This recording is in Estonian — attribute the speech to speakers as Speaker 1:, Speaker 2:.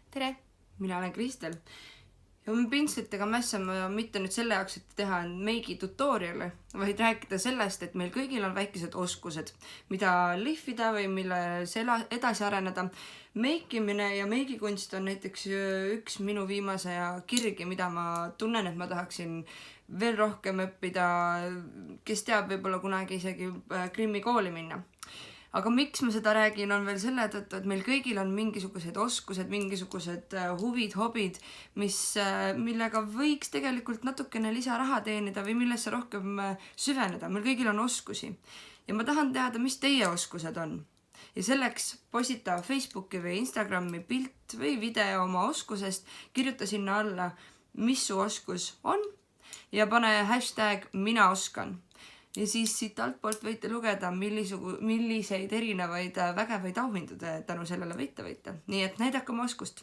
Speaker 1: Tere!
Speaker 2: Mina olen Kristel ja ma pintslitega mässama mitte nüüd selle jaoks, et teha meigi tutorial'e, vaid rääkida sellest, et meil kõigil on väikesed oskused, mida lihvida või milles edasi areneda. Meikimine ja meigikunst on näiteks üks minu viimase ja kirgi, mida ma tunnen, et ma tahaksin veel rohkem õppida, kes teab, võib-olla kunagi isegi Krimmi kooli minna. Aga miks ma seda räägin, on veel selle tõttu, et meil kõigil on mingisugused oskused, mingisugused huvid, hobid, millega võiks tegelikult natukene lisaraha teenida või millesse rohkem süveneda. Meil kõigil on oskusi. Ja ma tahan teada, mis teie oskused on. Ja selleks postita Facebooki või Instagrami pilt või video oma oskusest, kirjuta sinna alla, mis su oskus on ja pane #mina oskan. Ja siis siit altpoolt võite lugeda, milliseid erinevaid vägevaid auhindu tänu sellele võita. Nii et näidake oma oskust.